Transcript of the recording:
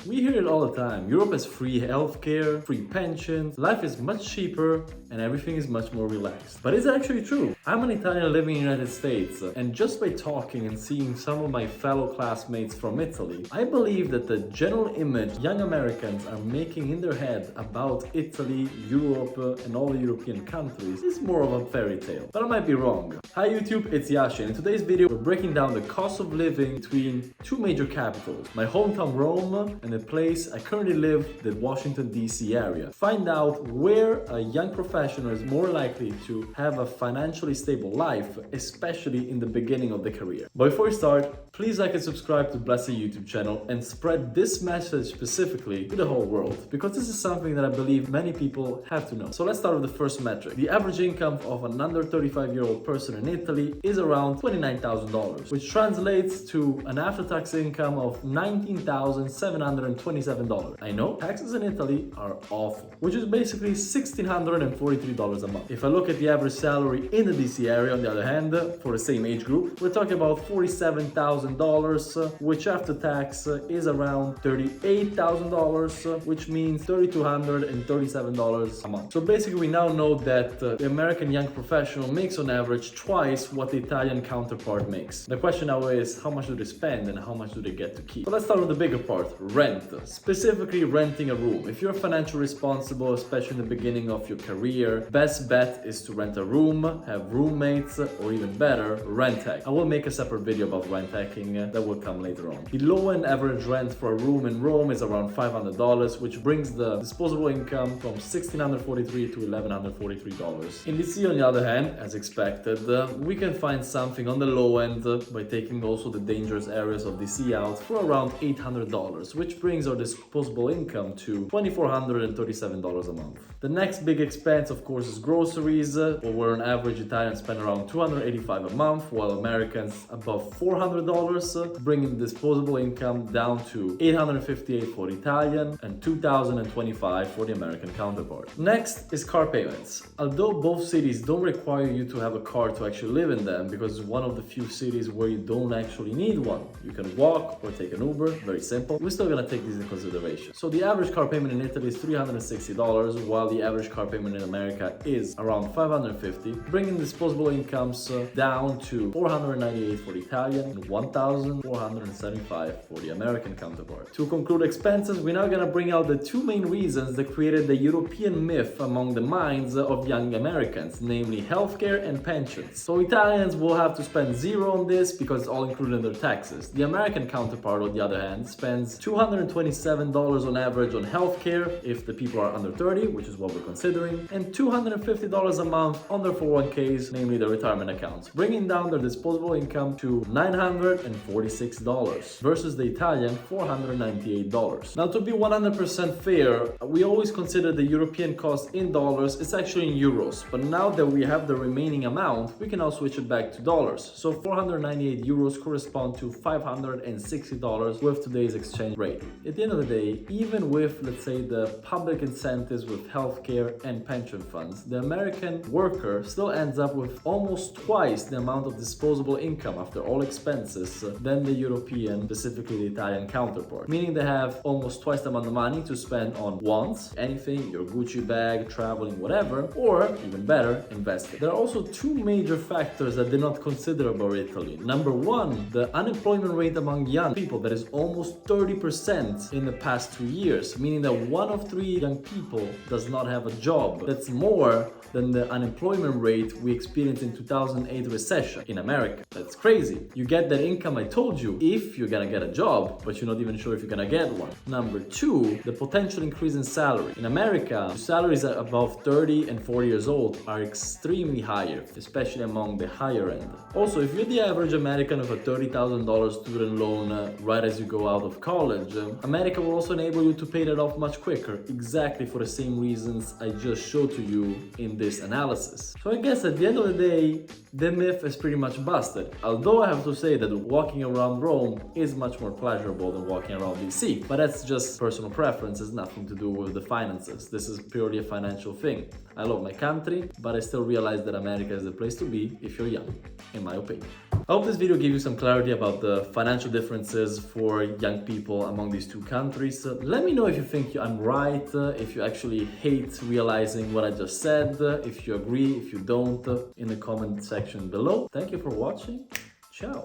We hear it all the time. Europe has free healthcare, free pensions, life is much cheaper, and everything is much more relaxed. But is it actually true? I'm an Italian living in the United States, and just by talking and seeing some of my fellow classmates from Italy, I believe that the general image young Americans are making in their head about Italy, Europe, and all the European countries is more of a fairy tale. But I might be wrong. Hi YouTube, it's Yashi, and in today's video we're breaking down the cost of living between two major capitals, my hometown Rome and the place I currently live, the Washington DC area. Find out where a young professional is more likely to have a financially stable life, especially in the beginning of the career. But before we start, please like and subscribe to Bless the YouTube channel and spread this message specifically to the whole world, because this is something that I believe many people have to know. So let's start with the first metric. The average income of an under 35-year-old person in Italy is around $29,000, which translates to an after-tax income of $19,727. I know taxes in Italy are awful, which is basically $1,643 a month. If I look at the average salary in the DC area, on the other hand, for the same age group, we're talking about $47,000, which after tax is around $38,000, which means $3,237 a month. So basically we now know that the American young professional makes on average twice what the Italian counterpart makes. The question now is, how much do they spend and how much do they get to keep? So let's start with the bigger part, rent. Specifically renting a room. If you're financially responsible, especially in the beginning of your career, best bet is to rent a room, have roommates, or even better, rent hack. I will make a separate video about rent hacking that will come later on. The low-end average rent for a room in Rome is around $500, which brings the disposable income from $1,643 to $1,143. In DC, on the other hand, as expected, we can find something on the low end by taking also the dangerous areas of DC out for around $800, which brings our disposable income to $2,437 a month. The next big expense, of course, is groceries, where an average Italian spend around $285 a month, while Americans above $400, bringing the disposable income down to $858 for Italian and $2,025 for the American counterpart. Next is car payments. Although both cities don't require you to have a car to actually live in them, because it's one of the few cities where you don't actually need one. You can walk or take an Uber, very simple. We're still gonna take these into consideration. So the average car payment in Italy is $360, while the average car payment in America is around $550, bringing disposable incomes down to $498 for the Italian and $1,475 for the American counterpart. To conclude expenses, we're now gonna bring out the two main reasons that created the European myth among the minds of young Americans, namely healthcare and pensions. So Italians will have to spend zero on this because it's all included in their taxes. The American counterpart, on the other hand, spends $227 on average on healthcare if the people are under 30, which is what we're considering, and $250 a month on their 401ks, namely the retirement accounts, bringing down their disposable income to $946 versus the Italian $498. Now, to be 100% fair, we always consider the European cost in dollars. It's actually in euros, but now that we have the remaining amount, we can now switch it back to dollars. So 498 euros correspond to $560 with today's exchange rate. At the end of the day, even with, let's say, the public incentives with healthcare and pension funds, the American worker still ends up with almost twice the amount of disposable income after all expenses than the European, specifically the Italian counterpart. Meaning they have almost twice the amount of money to spend on wants, anything, your Gucci bag, traveling, whatever, or even better, investing. There are also two major factors that did not consider about Italy. Number one, the unemployment rate among young people that is almost 30% in the past 2 years, meaning that 1 of 3 young people does not have a job. That's more than the unemployment rate we experienced in 2008 recession in America. That's crazy. You get that income I told you if you're gonna get a job, but you're not even sure if you're gonna get one. Number two, the potential increase in salary. In America, salaries at above 30 and 40 years old are extremely higher, especially among the higher end. Also, if you're the average American with a $30,000 student loan right as you go out of college, America will also enable you to pay that off much quicker, exactly for the same reasons I just showed to you in this analysis. So I guess at the end of the day, the myth is pretty much busted. Although I have to say that walking around Rome is much more pleasurable than walking around DC. But that's just personal preference, it's nothing to do with the finances. This is purely a financial thing. I love my country, but I still realize that America is the place to be if you're young, in my opinion. I hope this video gave you some clarity about the financial differences for young people among these two countries. Let me know if you think I'm right, if you actually hate realizing what I just said, if you agree, if you don't, in the comment section below. Thank you for watching. Ciao.